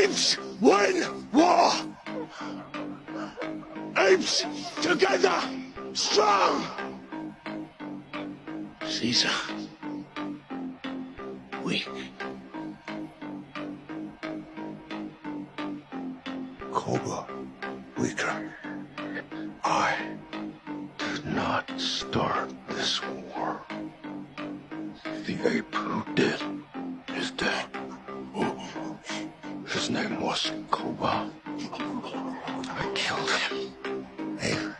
Apes win war! Apes together, strong! Caesar, weak. Cobra, weaker. I did not start this war. The ape who did is dead. His name was Koba. I killed him. Ape